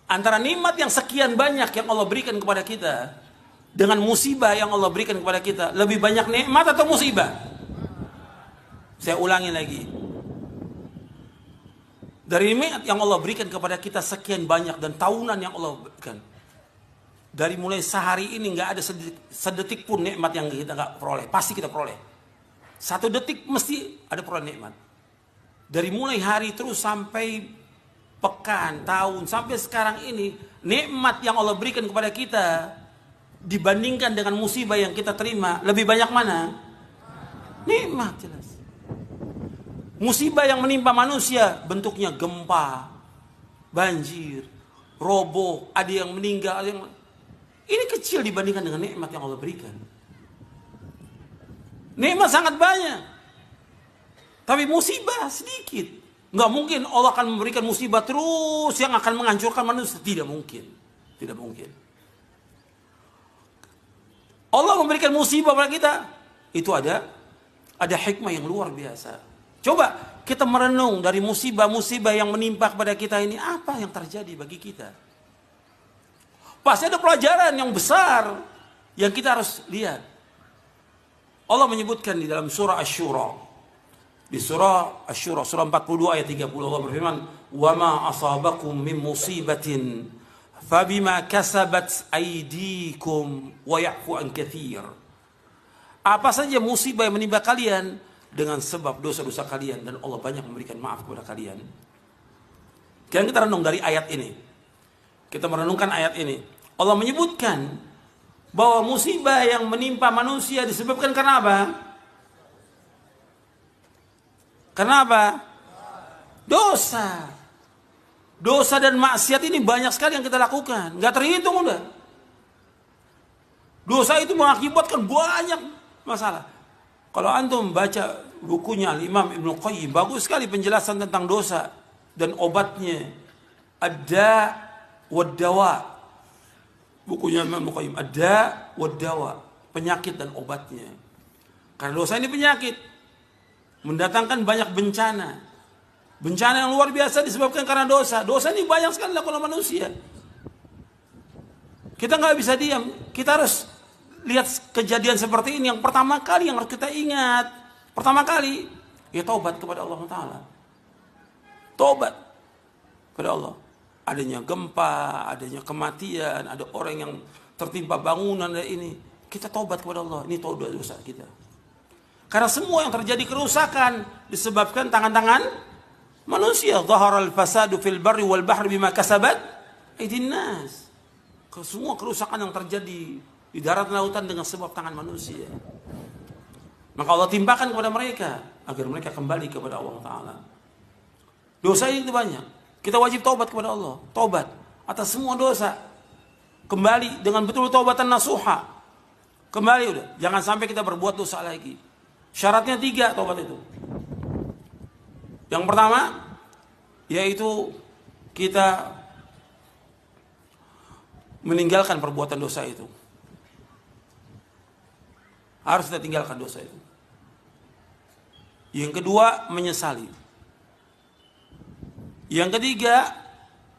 Antara nikmat yang sekian banyak yang Allah berikan kepada kita dengan musibah yang Allah berikan kepada kita, lebih banyak nikmat atau musibah? Saya ulangi lagi. Dari nikmat yang Allah berikan kepada kita sekian banyak dan tahunan yang Allah berikan, dari mulai sehari ini nggak ada sedetik pun nikmat yang kita nggak peroleh. Pasti kita peroleh. Satu detik mesti ada peroleh nikmat. Dari mulai hari terus sampai pekan, tahun, sampai sekarang ini, nikmat yang Allah berikan kepada kita dibandingkan dengan musibah yang kita terima, lebih banyak mana? Nikmat, jelas. Musibah yang menimpa manusia bentuknya gempa, banjir, roboh, ada yang meninggal, ada yang... Ini kecil dibandingkan dengan nikmat yang Allah berikan. Nikmat sangat banyak, tapi musibah sedikit. Nggak mungkin Allah akan memberikan musibah terus yang akan menghancurkan manusia. Tidak mungkin. Tidak mungkin. Allah memberikan musibah pada kita, itu ada hikmah yang luar biasa. Coba kita merenung dari musibah-musibah yang menimpa kepada kita ini, apa yang terjadi bagi kita? Pasti ada pelajaran yang besar yang kita harus lihat. Allah menyebutkan di dalam surah Asy-Syura. Di surah Asy-Syura, surah 42 ayat 30, Allah berfirman, "Wa ma asabakum min musibatin fabima kasabat aydikum wa ya'fu an katsir." Apa saja musibah yang menimpa kalian dengan sebab dosa-dosa kalian, dan Allah banyak memberikan maaf kepada kalian. Sekarang kita renung dari ayat ini. Kita merenungkan ayat ini. Allah menyebutkan bahwa musibah yang menimpa manusia disebabkan karena apa? Kenapa? Dosa. Dosa dan maksiat ini banyak sekali yang kita lakukan. Gak terhitung udah. Dosa itu mengakibatkan banyak masalah. Kalau antum baca bukunya Al-Imam Ibnu Qayyim, bagus sekali penjelasan tentang dosa dan obatnya. Ad-Da' wad-Dawa. Bukunya Imam Ibnu Qayyim, Ad-Da' wad-Dawa. Penyakit dan obatnya. Karena dosa ini penyakit. Mendatangkan banyak bencana. Bencana yang luar biasa disebabkan karena dosa. Dosa ini banyak sekali dilakukan oleh manusia. Kita nggak bisa diam. Kita harus lihat kejadian seperti ini. Yang pertama kali yang harus kita ingat. Pertama kali, ya taubat kepada Allah Ta'ala. Taubat kepada Allah. Adanya gempa, adanya kematian, ada orang yang tertimpa bangunan dan ini. Kita taubat kepada Allah. Ini taubat dosa kita. Karena semua yang terjadi kerusakan disebabkan tangan-tangan manusia. Dhaharal fasadu fil barri wal bahri bima kasabat aydin nas. Semua kerusakan yang terjadi di darat dan lautan dengan sebab tangan manusia. Maka Allah timpakan kepada mereka agar mereka kembali kepada Allah Ta'ala. Dosa itu banyak. Kita wajib taubat kepada Allah. Taubat atas semua dosa. Kembali dengan betul taubatan nasuha. Kembali udah. Jangan sampai kita berbuat dosa lagi. Syaratnya 3 taubat itu. Yang pertama, yaitu kita meninggalkan perbuatan dosa itu. Harus kita tinggalkan dosa itu. Yang kedua, menyesali. Yang ketiga,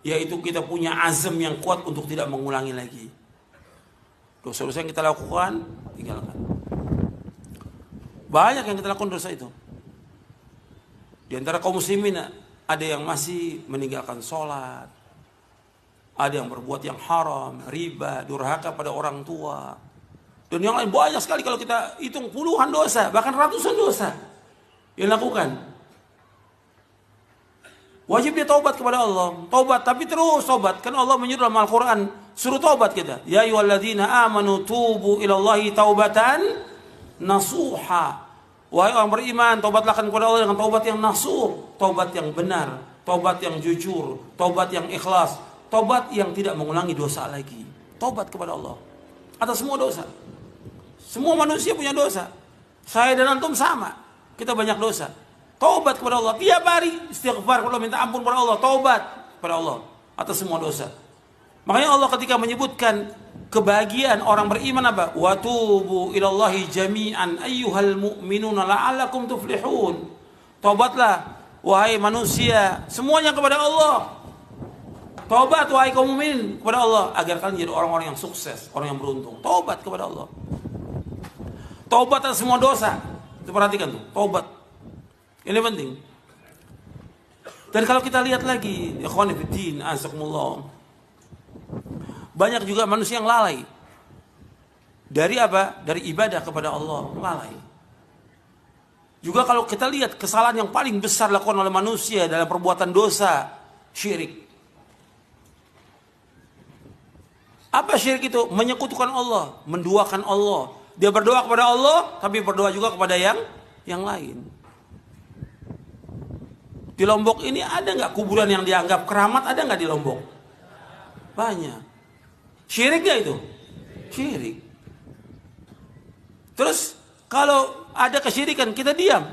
yaitu kita punya azam yang kuat untuk tidak mengulangi lagi. Dosa-dosa yang kita lakukan, tinggalkan. Banyak yang kita lakukan dosa itu. Di antara kaum muslimin ada yang masih meninggalkan sholat, ada yang berbuat yang haram, riba, durhaka pada orang tua, dan yang lain banyak sekali. Kalau kita hitung puluhan dosa, bahkan ratusan dosa yang lakukan. Wajib dia taubat kepada Allah. Taubat, tapi terus taubat. Kan Allah menyuruh dalam Al-Quran, suruh taubat kita. Ya ayyuhalladzina amanu tubu ilallahi taubatan nasuha. Wahai orang beriman, taubatlah kepada Allah dengan taubat yang nasuh, taubat yang benar, taubat yang jujur, taubat yang ikhlas, taubat yang tidak mengulangi dosa lagi. Taubat kepada Allah atas semua dosa. Semua manusia punya dosa. Saya dan antum sama. Kita banyak dosa. Taubat kepada Allah. Tiap hari istighfar kepada Allah, minta ampun kepada Allah, taubat kepada Allah atas semua dosa. Makanya Allah ketika menyebutkan kebahagiaan orang beriman apa? Wa tubu ilallahi jami'an ayyuhal mu'minuna la'allakum tuflihun. Taubatlah wahai manusia semuanya kepada Allah. Taubat wahai kaum mukminin kepada Allah agar kalian jadi orang-orang yang sukses, orang yang beruntung. Taubat kepada Allah. Taubat atas semua dosa. Itu perhatikan tuh, taubat. Ini penting. Dan kalau kita lihat lagi, ikhwan fillah, azakumullah. Banyak juga manusia yang lalai. Dari apa? Dari ibadah kepada Allah, lalai. Juga kalau kita lihat kesalahan yang paling besar dilakukan oleh manusia dalam perbuatan dosa, syirik. Apa syirik itu? Menyekutukan Allah, menduakan Allah. Dia berdoa kepada Allah, tapi berdoa juga kepada yang lain. Di Lombok ini ada nggak kuburan yang dianggap keramat? Ada nggak di Lombok? Banyak. Syirik nggak itu? Syirik. Terus kalau ada kesyirikan kita diam?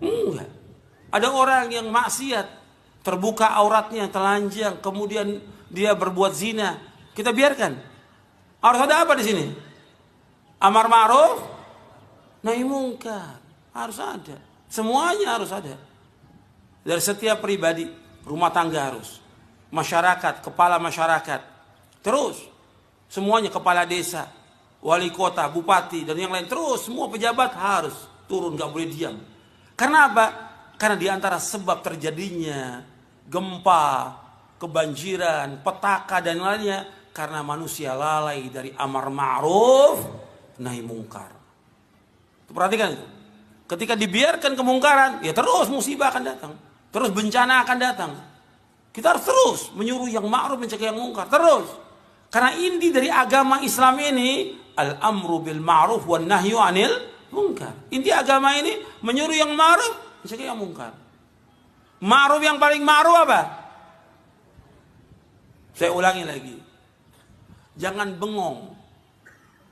Enggak. Ada orang yang maksiat, terbuka auratnya, telanjang, kemudian dia berbuat zina, kita biarkan? Harus ada apa di sini? Amar ma'ruf, nahi mungkar. Harus ada. Semuanya harus ada. Dari setiap pribadi, rumah tangga harus. Masyarakat, kepala masyarakat. Terus, semuanya kepala desa, wali kota, bupati, dan yang lain. Terus, semua pejabat harus turun, gak boleh diam. Karena apa? Karena diantara sebab terjadinya gempa, kebanjiran, petaka, dan lainnya. Karena manusia lalai dari amar ma'ruf, nahi mungkar. Perhatikan itu. Ketika dibiarkan kemungkaran, ya terus musibah akan datang. Terus bencana akan datang. Kita harus terus menyuruh yang ma'ruf, mencegah yang mungkar. Terus. Karena inti dari agama Islam ini, al-amru bil ma'ruf wan nahyu anil mungkar. Inti agama ini menyuruh yang ma'ruf, mencegah yang mungkar. Ma'ruf yang paling ma'ruf apa? Saya ulangi lagi. Jangan bengong.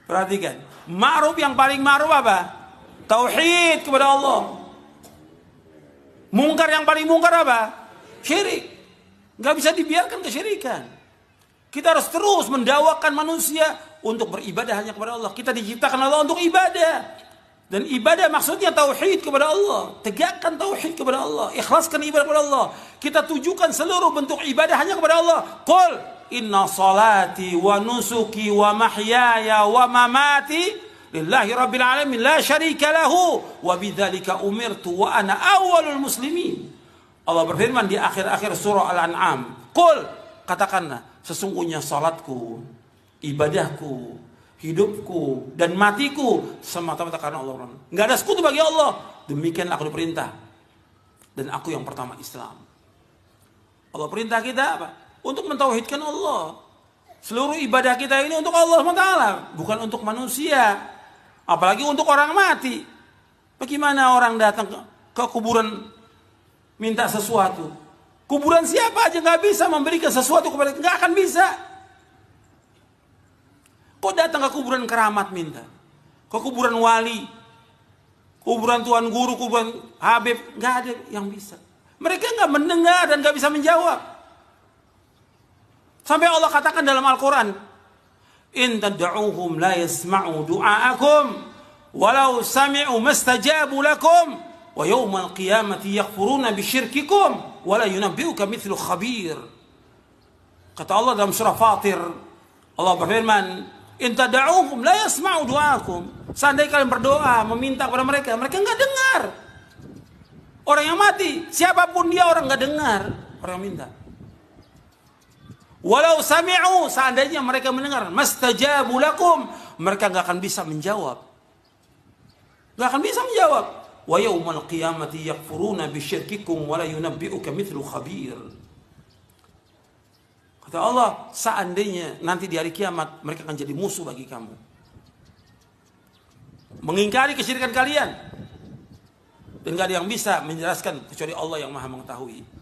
Perhatikan. Ma'ruf yang paling ma'ruf apa? Tauhid kepada Allah. Mungkar yang paling mungkar apa? Syirik. Gak bisa dibiarkan kesyirikan. Kita harus terus mendakwakan manusia untuk beribadah hanya kepada Allah. Kita diciptakan Allah untuk ibadah. Dan ibadah maksudnya tauhid kepada Allah. Tegakkan tauhid kepada Allah. Ikhlaskan ibadah kepada Allah. Kita tujukan seluruh bentuk ibadah hanya kepada Allah. Qul inna salati wa nusuki wa mahyaya wa mamati lillahi rabbil alamin la syarika lahu wa bidzalika umirtu wa ana awwalul muslimin. Allah berfirman di akhir-akhir surah Al-An'am, qul, katakanlah, sesungguhnya salatku, ibadahku, hidupku dan matiku semata-mata karena Allah. Enggak ada sekutu bagi Allah. Demikianlah aku diperintah. Dan aku yang pertama Islam. Allah perintah kita apa? Untuk mentauhidkan Allah. Seluruh ibadah kita ini untuk Allah SWT, bukan untuk manusia. Apalagi untuk orang mati. Bagaimana orang datang ke kuburan minta sesuatu? Kuburan siapa aja gak bisa memberikan sesuatu kepada kita, gak akan bisa. Kok datang ke kuburan keramat minta? Ke kuburan wali, kuburan tuan guru, kuburan Habib, gak ada yang bisa. Mereka gak mendengar dan gak bisa menjawab. Sampai Allah katakan dalam Al-Quran, in tad'uuhum la yasma'u du'aakum walau sami'u mastajabu lakum wa yawmal qiyamati yakfuruna bisyirkikum wa la yunabbi'uka mithlu khabir. Kata Allah dalam surah Fatir, Allah berfirman, in tad'uuhum la yasma'u du'aakum. Seandainya kalian berdoa meminta kepada mereka, mereka enggak dengar. Orang yang mati, siapapun dia, orang enggak dengar orang yang minta. Walau sami'u, seandainya mereka mendengar, mastajabu lakum, mereka enggak akan bisa menjawab. Enggak akan bisa menjawab. Wa yaumal qiyamati yakfuruna bisyirkikum wa la yunabbi'uka mithlu khabir. Kata Allah, seandainya nanti di hari kiamat mereka akan jadi musuh bagi kamu. Mengingkari kesyirikan kalian. Dan enggak ada yang bisa menjelaskan kecuali Allah yang Maha mengetahui.